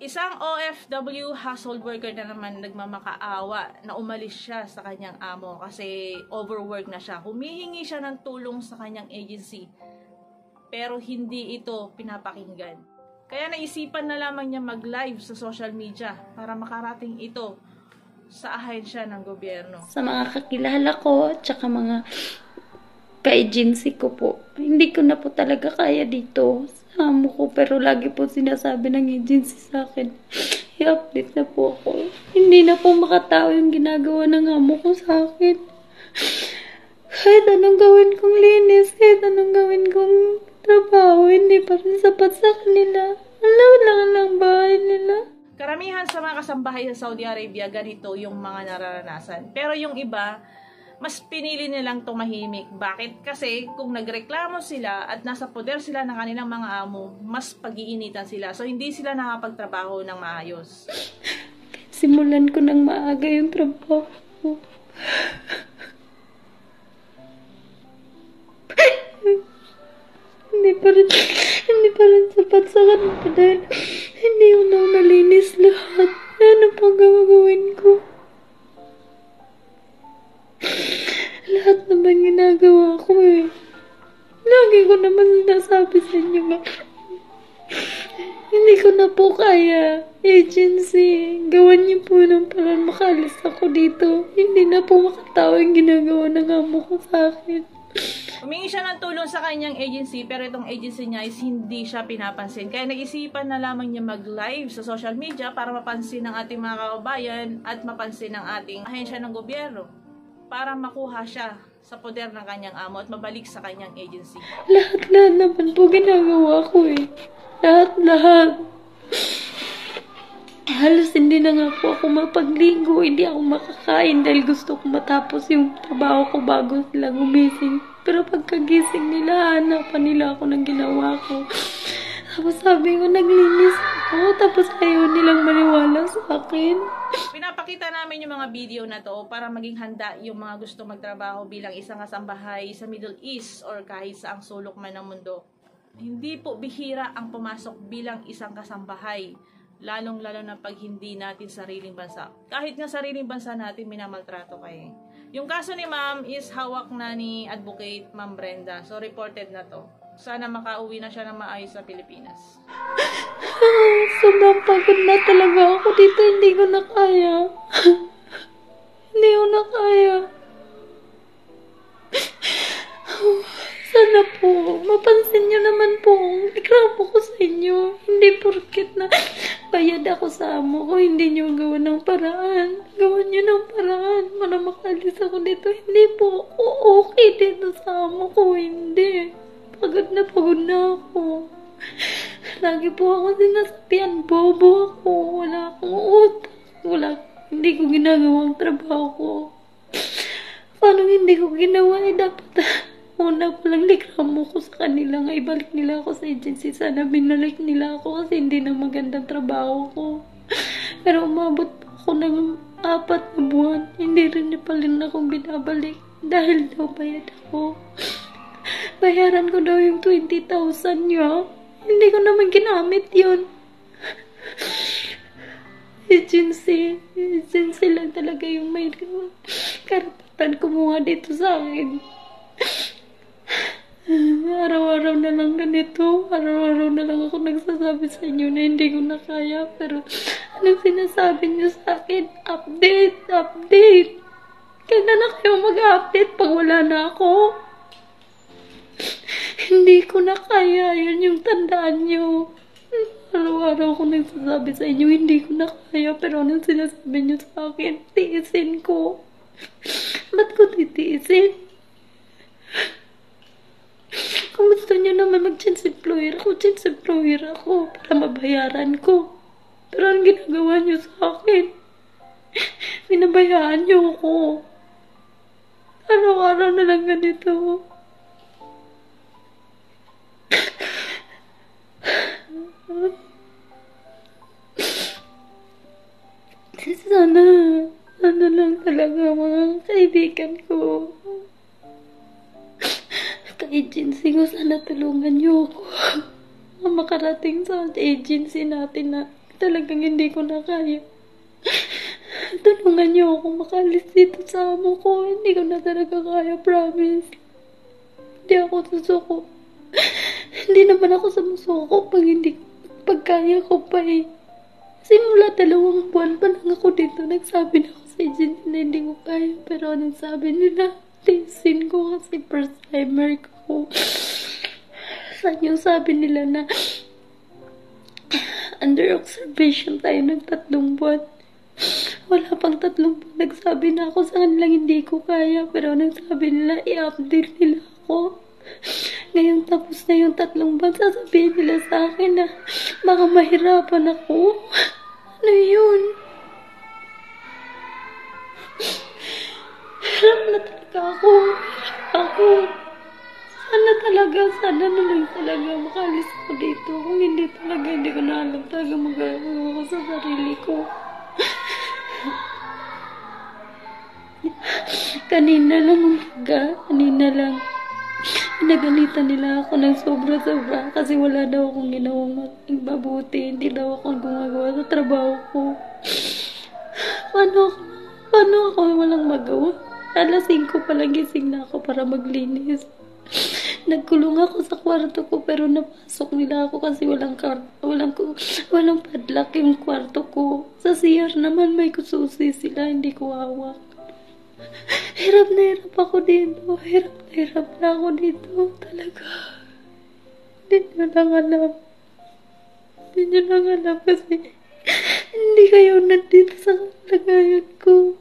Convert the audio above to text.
Isang OFW household worker na naman nagmamakaawa na umalis siya sa kanyang amo kasi overwork na siya. Humihingi siya ng tulong sa kanyang agency pero hindi ito pinapakinggan. Kaya naisipan na lamang niya mag-live sa social media para makarating ito sa ahensya ng gobyerno. Sa mga kakilala ko at saka mga ka-agency ko po, hindi ko na po talaga kaya dito sa amo ko, pero lagi po sinasabi ng agency sa akin, i-update na po ako. Hindi na po makatao yung ginagawa ng amo ko sa akin. Kahit anong gawin kong linis, kahit anong gawin kong trabaho, hindi pa rin sapat sa kanila. Alam lang bahay nila. Karamihan sa mga kasambahay sa Saudi Arabia, ganito yung mga nararanasan. Pero yung iba, mas pinili nilang tumahimik. Bakit? Kasi kung nagreklamo sila at nasa poder sila ng kanilang mga amo, mas pag-iinitan sila. So, hindi sila nakapagtrabaho ng maayos. Simulan ko ng maaga yung trabaho ko. Hindi pa rin sapat sa kanila dahil hindi ko na nalinis lahat. Ano pang gagawin ko? Lahat naman ginagawa ko eh. Lagi ko naman sinasabi sa inyo nga. Hindi ko na po kaya. Agency, gawan niyo po ng parang makalis ako dito. Hindi na po makatao yung ginagawa ng amo ko sa akin. Humingi siya ng tulong sa kanyang agency pero itong agency niya is hindi siya pinapansin. Kaya nag-isipan na lamang niya mag-live sa social media para mapansin ng ating mga kababayan at mapansin ng ating ahensya ng gobyerno para makuha siya sa poder ng kanyang amo at mabalik sa kanyang agency. Lahat naman po ginagawa ko eh. Lahat. Halos hindi na nga po ako mapagligo, hindi ako makakain dahil gusto ko matapos yung trabaho ko bago sila gumising. Pero pagkagising nila, hanapan nila ako ng ginawa ko. Tapos sabi ko, naglinis ako, tapos ayaw nilang maniwala sa akin. Pinapakita namin yung mga video na to para maging handa yung mga gusto magtrabaho bilang isang kasambahay sa Middle East or kahit sa ang sulok man ng mundo. Hindi po bihira ang pumasok bilang isang kasambahay, lalong-lalo na pag hindi natin sariling bansa. Kahit nga sariling bansa natin, minamaltrato kayo. Yung kaso ni ma'am is hawak na ni Advocate Ma'am Brenda. So, reported na to. Sana makauwi na siya ng maayos sa Pilipinas. Sobrang pagod na talaga ako dito. Hindi ko na kaya. Hindi ko na kaya. Sana po, mapansin nyo naman po. Reklamo ko sa inyo. Hindi porket na bayad ako sa amo ko, hindi nyo gawa ng paraan. Gawan nyo ng paraan para makalis ako dito. Hindi po ako okay dito sa amo ko. Hindi. Pagod na ako. Lagi po ako sinasabihan. Bobo ako. Wala akong utak. Hindi ko ginagawang trabaho ko. Paano hindi ko ginawa? Dapat una pa lang reklamo ko sa kanila nga ibalik nila ako sa agency. Sana binalik nila ako kasi hindi na magandang trabaho ko. Pero umabot ako ng 4 na buwan. Hindi rin niya pa rin akong binabalik dahil daw bayad ako. Bayaran ko daw yung 20,000 niya. Hindi ko naman ginamit yun. Agency lang talaga yung may karapatan kumuha dito sa akin. Araw-araw na lang ganito. Araw-araw na lang ako nagsasabi sa inyo na hindi ko na kaya. Pero anong sinasabi niyo sa akin? Update. Kailan na kayo mag-update pag wala na ako? Hindi ko na kaya. Yun yung tandaan niyo. Araw-araw ako nagsasabi sa inyo, hindi ko na kaya. Pero anong sinasabi niyo sa akin? Tiisin ko. Ba't ko titiisin? Kung gusto niyo naman mag-change employer ako para mabayaran ko. Pero ang ginagawa niyo sa akin, pinabayaan niyo ako. Araw-araw na lang ganito. Sana lang talaga mga kaibigan ko. Ka-agency ko, sana tulungan niyo ako makarating sa agency natin na Talagang hindi ko na kaya. Tulungan niyo ako makalis dito sa amo ko. Hindi ko na talaga kaya, promise. Hindi ako susuko. Hindi naman ako sumusuko pag kaya ko pa eh. Simula 2 buwan pa lang ako dito, nagsabi na ako sa agent na hindi ko kaya. Pero anong sabi nila? Tiisin ko kasi first timer ko. Saan yung sabi nila na under observation tayo ng 3 buwan. Wala pang 3 buwan. Nagsabi na ako sa kanilang hindi ko kaya. Pero nagsabi nila, i-update nila ako. Ngayon tapos na yung 3 buwan, sasabihin nila sa akin na baka mahirapan ako. Ano yun? Hirap na talaga ako. Sana na lang talaga makalis ko dito. Kung hindi talaga, hindi ko na alam talaga magagawa ko sa sarili ko. Kanina lang. Pinagalitan nila ako ng sobra-sobra kasi wala daw akong ginawang mabuti. Hindi daw ako gumagawa sa trabaho ko. Paano ako walang magawa? Alas 5 pa lang gising na ako para maglinis. Nagkulong ako sa kwarto ko pero napasok nila ako kasi walang padlock yung kwarto ko. Sa CR naman may kususi sila, hindi ko hawak. Hirap na hirap ako dito. Hirap na ako dito. Talaga. Hindi nyo lang alam kasi hindi kayo nandito sa kalagayan ko.